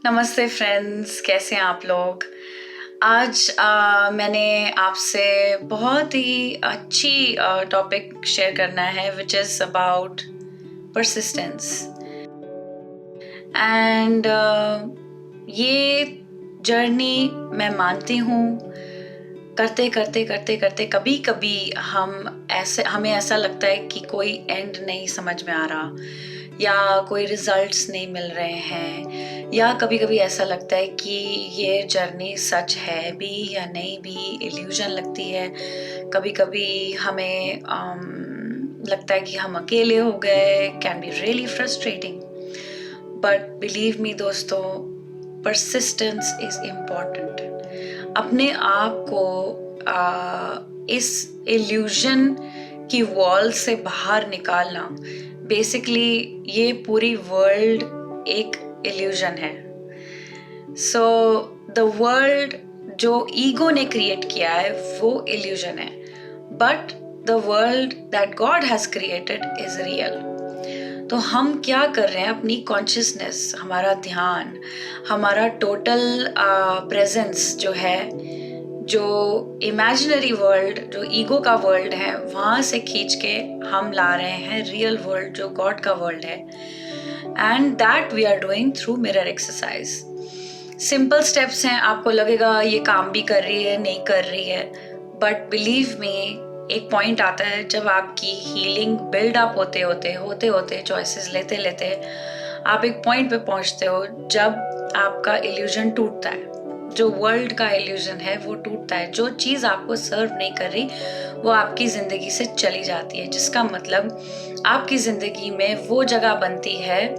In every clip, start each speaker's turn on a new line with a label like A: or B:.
A: नमस्ते फ्रेंड्स, कैसे हैं आप लोग। आज मैंने आपसे बहुत ही अच्छी टॉपिक शेयर करना है which is about persistence and ये जर्नी मैं मानती हूँ करते करते करते करते कभी कभी हमें ऐसा लगता है कि कोई एंड नहीं समझ में आ रहा या कोई रिजल्ट्स नहीं मिल रहे हैं, या कभी कभी ऐसा लगता है कि ये जर्नी सच है भी या नहीं भी, इल्यूजन लगती है। कभी कभी हमें लगता है कि हम अकेले हो गए। Can be really frustrating, but believe me दोस्तों, परसिस्टेंस इज इम्पॉर्टेंट। अपने आप को इस इल्यूजन की वॉल से बाहर निकालना, बेसिकली ये पूरी वर्ल्ड एक इल्यूजन है। सो द वर्ल्ड जो ईगो ने क्रिएट किया है वो इल्यूजन है, but the world that God has created is real. तो हम क्या कर रहे हैं, अपनी कॉन्शियसनेस, हमारा ध्यान, हमारा टोटल प्रेजेंस जो है, जो इमेजिनरी वर्ल्ड, जो ईगो का वर्ल्ड है, वहाँ से खींच के हम ला रहे हैं रियल वर्ल्ड जो गॉड का वर्ल्ड है। And that we are doing through mirror exercise. Simple steps हैं, आपको लगेगा ये काम भी कर रही है, नहीं कर रही है, बट बिलीव मी, एक पॉइंट आता है जब आपकी हीलिंग बिल्ड अप होते चॉइसेस लेते लेते आप एक पॉइंट पे पहुंचते हो जब आपका इल्यूजन टूटता है। जो वर्ल्ड का इल्यूजन है वो टूटता है। जो चीज़ आपको सर्व नहीं कर रही वो आपकी ज़िंदगी से चली जाती है, जिसका मतलब आपकी ज़िंदगी में वो जगह बनती है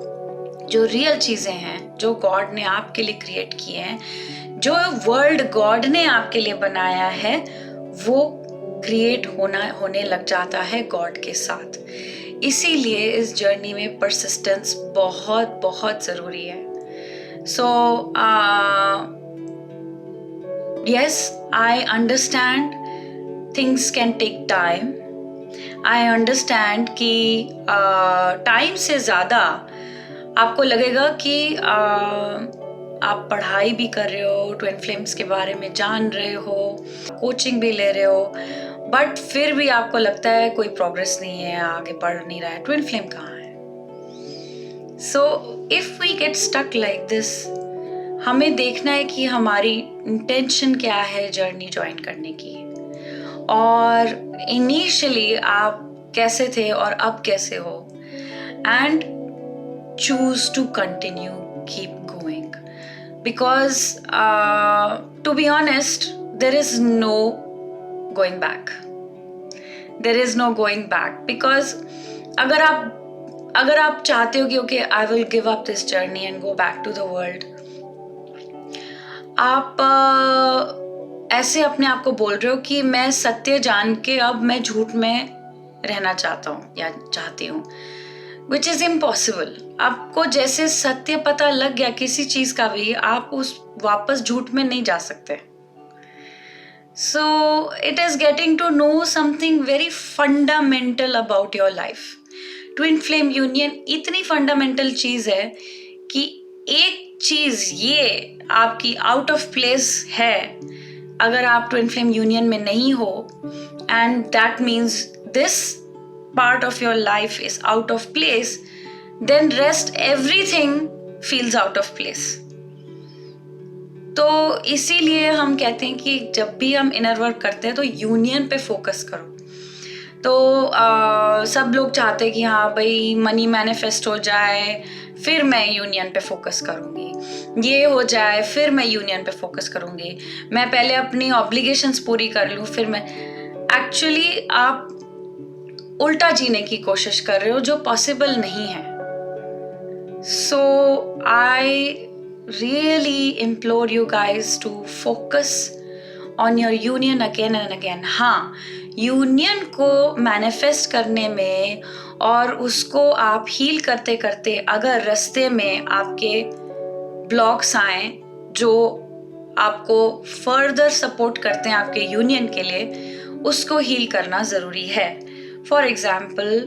A: जो रियल चीज़ें हैं, जो गॉड ने आपके लिए क्रिएट किए हैं, जो वर्ल्ड गॉड ने आपके लिए बनाया है, वो क्रिएट होने लग जाता है गॉड के साथ। इसीलिए इस जर्नी में परसिस्टेंस बहुत बहुत ज़रूरी है। सो yes, I understand things can take time. I understand कि टाइम से ज़्यादा आपको लगेगा कि आप पढ़ाई भी कर रहे हो, ट्विन फ्लेम्स के बारे में जान रहे हो, कोचिंग भी ले रहे हो, बट फिर भी आपको लगता है कोई प्रोग्रेस नहीं है, आगे बढ़ नहीं रहा है, ट्विन फ्लेम कहाँ है। So if we get stuck like this, हमें देखना है कि हमारी इंटेंशन क्या है जर्नी ज्वाइन करने की, और इनिशियली आप कैसे थे और अब कैसे हो, and choose to continue, keep going, because to be honest there is no going back. There is no going back, because अगर आप चाहते हो कि okay I will give up this journey and go back to the world, आप ऐसे अपने आप को बोल रहे हो कि मैं सत्य जान के अब मैं झूठ में रहना चाहता हूँ या चाहती हूँ, विच इज इम्पॉसिबल। आपको जैसे सत्य पता लग गया किसी चीज का भी, आप उस वापस झूठ में नहीं जा सकते। So it is getting to know something very fundamental about your life. Twin flame union इतनी फंडामेंटल चीज है कि एक चीज ये आपकी आउट ऑफ प्लेस है अगर आप ट्विन फ्लेम यूनियन में नहीं हो, and that means this part of your life is out of place, then rest everything feels out of place. तो इसीलिए हम कहते हैं कि जब भी हम इनर वर्क करते हैं तो यूनियन पे फोकस करो। तो सब लोग चाहते हैं कि हाँ भाई मनी मैनिफेस्ट हो जाए फिर मैं यूनियन पे फोकस करूँगी, ये हो जाए फिर मैं यूनियन पे फोकस करूँगी, मैं पहले अपनी ऑब्लिगेशंस पूरी कर लूँ फिर मैं। एक्चुअली आप उल्टा जीने की कोशिश कर रहे हो जो पॉसिबल नहीं है। So I really implore you guys to focus on your union again and again. हाँ, यूनियन को मैनिफेस्ट करने में और उसको आप हील करते करते अगर रास्ते में आपके ब्लॉक्स आए जो आपको फर्दर सपोर्ट करते हैं आपके यूनियन के लिए, उसको हील करना ज़रूरी है। फॉर एग्जाम्पल,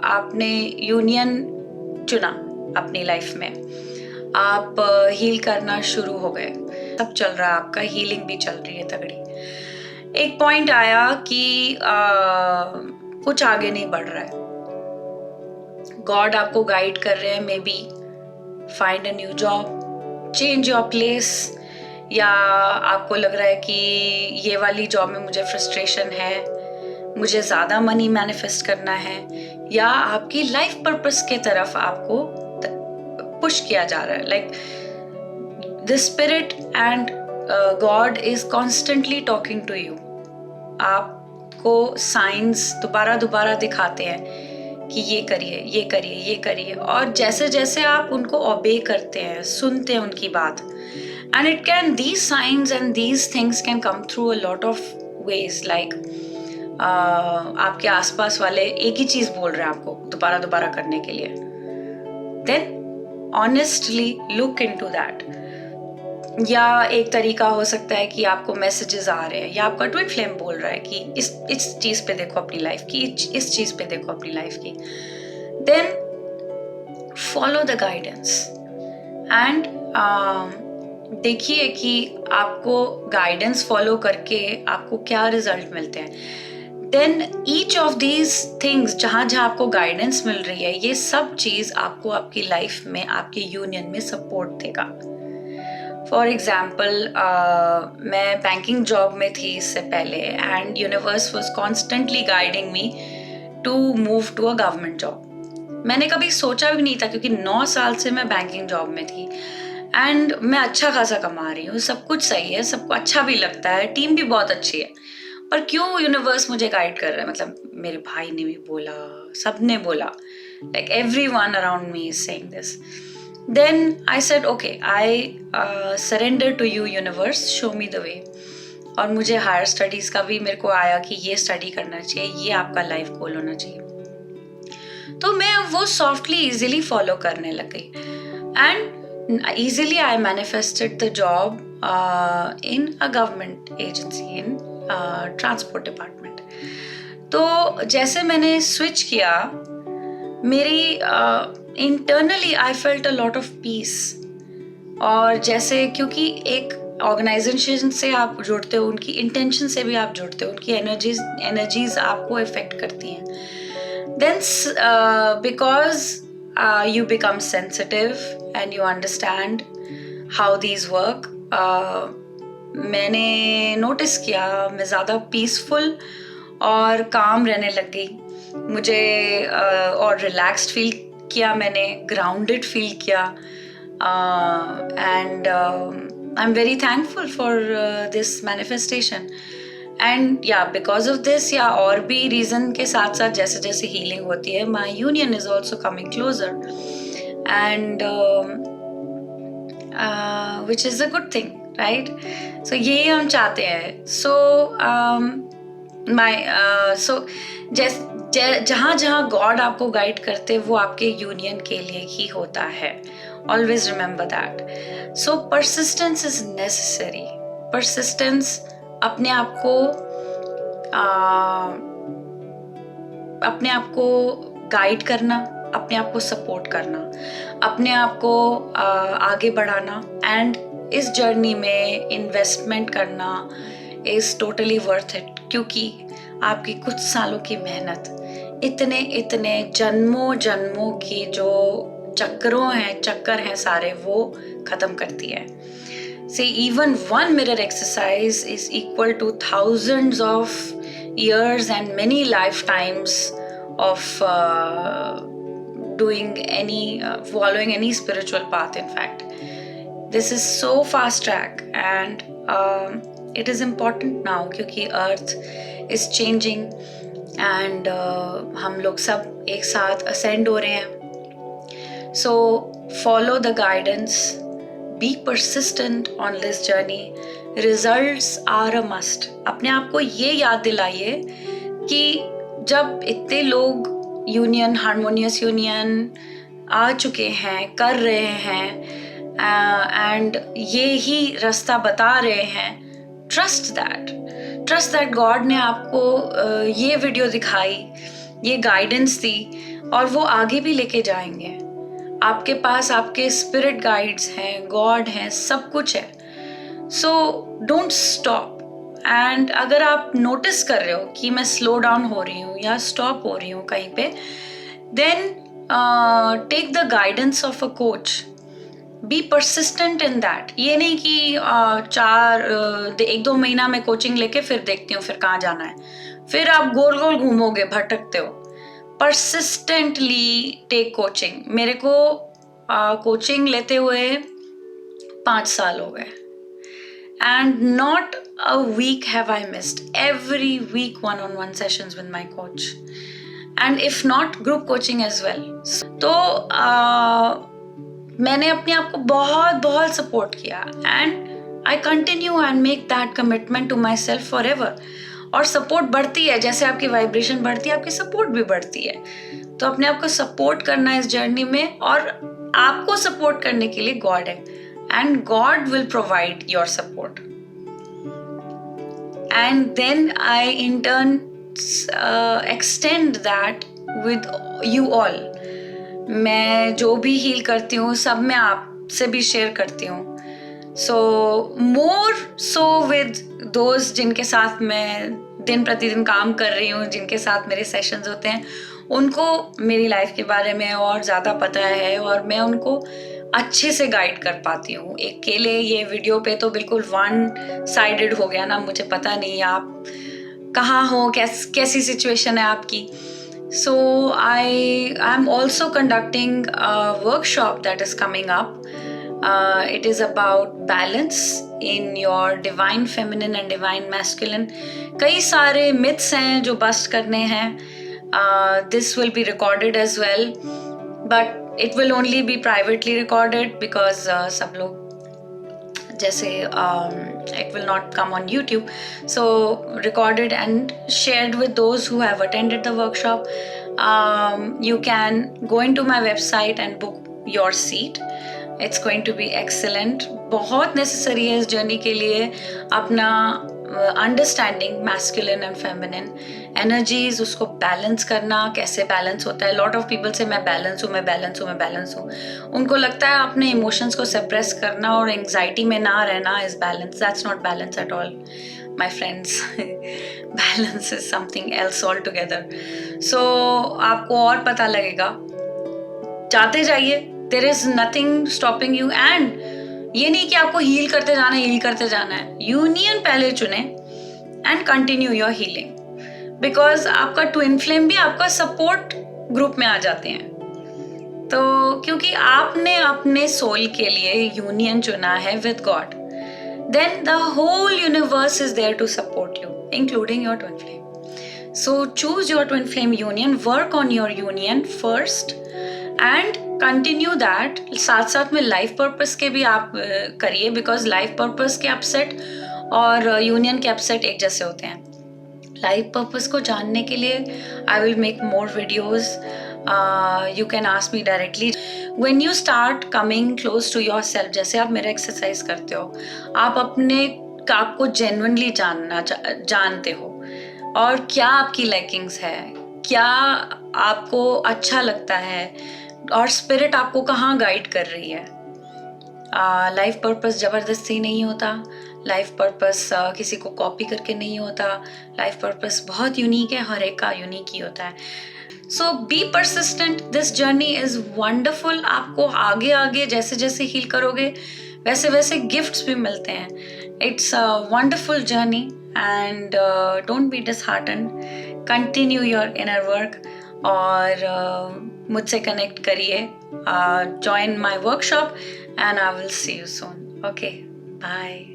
A: आपने यूनियन चुना अपनी लाइफ में, आप हील करना शुरू हो गए, सब चल रहा है, आपका हीलिंग भी चल रही है तगड़ी। एक पॉइंट आया कि कुछ आगे नहीं बढ़ रहा है, गॉड आपको गाइड कर रहे हैं, may be find a new job, change your place, या आपको लग रहा है कि ये वाली जॉब में मुझे फ्रस्ट्रेशन है, मुझे ज़्यादा मनी मैनिफेस्ट करना है, या आपकी लाइफ पर्पस के तरफ आपको पुश किया जा रहा है। Like the spirit and God is constantly talking to you, आपको साइंस दोबारा दोबारा दिखाते हैं कि ये करिए, ये करिए, ये करिए, और जैसे जैसे आप उनको ओबे करते हैं, सुनते हैं उनकी बात, and it can, these signs and these things can come through a lot of ways, like आपके आसपास वाले एक ही चीज बोल रहे हैं आपको दोबारा दोबारा करने के लिए, then honestly look into that। या एक तरीका हो सकता है कि आपको मैसेजेस आ रहे हैं, या आपका ट्विन फ्लेम बोल रहा है कि इस चीज पे देखो अपनी लाइफ की, इस चीज पे देखो अपनी लाइफ की, then follow the guidance and देखिए कि आपको गाइडेंस फॉलो करके आपको क्या रिजल्ट मिलते हैं। Then each of these things, जहाँ जहाँ आपको गाइडेंस मिल रही है, ये सब चीज आपको आपकी लाइफ में, आपके यूनियन में सपोर्ट देगा। फॉर एग्जाम्पल मैं बैंकिंग जॉब में थी इससे पहले, and universe was constantly guiding me to move to a government job. मैंने कभी सोचा भी नहीं था, क्योंकि 9 साल से मैं बैंकिंग जॉब में थी एंड मैं अच्छा खासा कमा रही हूँ, सब कुछ सही है, सबको अच्छा भी लगता है, टीम भी बहुत अच्छी है, पर क्यों यूनिवर्स मुझे गाइड कर रहा है? मतलब मेरे भाई ने भी बोला, सबने बोला, like everyone around me is saying this. Then I said, okay, I surrender to you universe, show me the way। और मुझे हायर स्टडीज का भी मेरे को आया कि ये स्टडी करना चाहिए, ये आपका लाइफ गोल होना चाहिए, तो मैं वो सॉफ्टली इजीली फॉलो करने लग गई, and easily I manifested the job in a government agency in transport department। तो जैसे मैंने स्विच किया, मेरी internally I felt a lot of peace. और जैसे, क्योंकि एक ऑर्गेनाइजेशन से आप जुड़ते हो, उनकी इंटेंशन से भी आप जुड़ते हो, उनकी एनर्जीज आपको इफेक्ट करती हैं। Then because you become sensitive and you understand how these work, मैंने नोटिस किया मैं ज़्यादा पीसफुल और काम रहने लग गई, मुझे और रिलैक्स्ड फील किया, मैंने ग्राउंडेड फील किया, and I am very thankful for this manifestation. And या बिकॉज ऑफ दिस, या और भी रीजन के साथ साथ जैसे जैसे हीलिंग होती है, my union is also coming closer, and which is a good thing, right? So यही हम चाहते हैं। सो जहाँ जहाँ गॉड आपको गाइड करते हैं, वो आपके यूनियन के लिए ही होता है। Always remember that. So persistence is necessary. Persistence, अपने आप को गाइड करना, अपने आप को सपोर्ट करना, अपने आप को आगे बढ़ाना, एंड इस जर्नी में इन्वेस्टमेंट करना इज टोटली वर्थ इट, क्योंकि आपकी कुछ सालों की मेहनत इतने जन्मों की जो चक्कर हैं सारे, वो खत्म करती है। Say even one mirror exercise is equal to thousands of years and many lifetimes of following any spiritual path. In fact, this is so fast track, and it is important now क्योंकि earth is changing, and हम लोग सब एक साथ ascend हो रहे हैं। So follow the guidance. Be persistent on this journey. Results are a must. अपने आप को ये याद दिलाइए कि जब इतने लोग यूनियन, हारमोनियस यूनियन आ चुके हैं, कर रहे हैं, एंड ये ही रास्ता बता रहे हैं, ट्रस्ट दैट गॉड ने आपको ये वीडियो दिखाई, ये गाइडेंस दी, और वो आगे भी लेके जाएंगे। आपके पास आपके स्पिरिट गाइड्स हैं, गॉड हैं, सब कुछ है. So don't stop. एंड अगर आप नोटिस कर रहे हो कि मैं स्लो डाउन हो रही हूँ या स्टॉप हो रही हूँ कहीं पे, then take the guidance of a coach. Be persistent in that. ये नहीं कि 1-2 महीना में कोचिंग लेके फिर देखती हूँ फिर कहाँ जाना है, फिर आप गोल गोल घूमोगे, भटकते हो. persistently take coaching. मेरे को कोचिंग लेते हुए 5 साल हो गए, and not a week have I missed. Every week one-on-one sessions with my coach, and if not group coaching as well. तो मैंने अपने आप को बहुत बहुत सपोर्ट किया, and I continue and make that commitment to myself forever. और support बढ़ती है, जैसे आपकी वाइब्रेशन बढ़ती है आपकी सपोर्ट भी बढ़ती है. तो अपने आप को सपोर्ट करना है इस जर्नी में, और आपको सपोर्ट करने के लिए गॉड है, and God will provide your support. And then I in turn extend that with you all. मैं जो भी हील करती हूँ सब मैं आपसे भी शेयर करती हूँ. सो मोर सो विद दोस्त जिनके साथ मैं दिन प्रतिदिन काम कर रही हूँ, जिनके साथ मेरे सेशंस होते हैं, उनको मेरी लाइफ के बारे में और ज़्यादा पता है और मैं उनको अच्छे से गाइड कर पाती हूँ. अकेले ये वीडियो पे तो बिल्कुल वन साइडेड हो गया ना. मुझे पता नहीं आप कहाँ हो, कैसी सिचुएशन है आपकी. So I'm also conducting a workshop that is coming up. It is about balance in your divine feminine and divine masculine. कई सारे myths हैं जो bust करने हैं. This will be recorded as well, but it will only be privately recorded because सब लोग जैसे it will not come on YouTube. So recorded and shared with those who have attended the workshop. You can go into my website and book your seat. It's going to be excellent. बहुत necessary है इस journey के लिए अपना understanding masculine and feminine energies, उसको balance करना. कैसे balance होता है? लॉट ऑफ पीपल से मैं बैलेंस हूँ. उनको लगता है अपने इमोशंस को सप्रेस करना और एंग्जाइटी में ना रहना is balance. That's not balance at all my friends. Balance is something else all together. So आपको और पता लगेगा, जाते जाइए. There is nothing stopping you. And ये नहीं कि आपको हील करते जाना है. यूनियन पहले चुने and continue your healing, because आपका ट्विन फ्लेम भी आपका सपोर्ट ग्रुप में आ जाते हैं. तो क्योंकि आपने अपने सोल के लिए यूनियन चुना है with God, then the whole universe is there to support you, including your twin flame. So choose your twin flame union, work on your union first and continue that. साथ साथ में life purpose के भी आप करिए, बिकॉज life purpose के upset और यूनियन के अपसेट एक जैसे होते हैं. लाइफ पर्पस को जानने के लिए I will make more videos. You can ask me directly. When you start coming close to your self, जैसे आप मेरा एक्सरसाइज करते हो, आप अपने आप को जेन्युइनली जानते हो, और क्या आपकी लैकिंग्स है, क्या आपको अच्छा लगता है, और स्पिरिट आपको कहाँ गाइड कर रही है. लाइफ पर्पस ज़बरदस्ती नहीं होता. लाइफ पर्पस किसी को कॉपी करके नहीं होता. लाइफ पर्पस बहुत यूनिक है, हर एक का यूनिक ही होता है. So be persistent. This journey is wonderful. आपको आगे आगे जैसे जैसे हील करोगे वैसे वैसे गिफ्ट्स भी मिलते हैं. It's a wonderful journey and don't be dishearten. Continue your inner work और मुझसे कनेक्ट करिए. Join my workshop and I will see you soon. Okay, bye.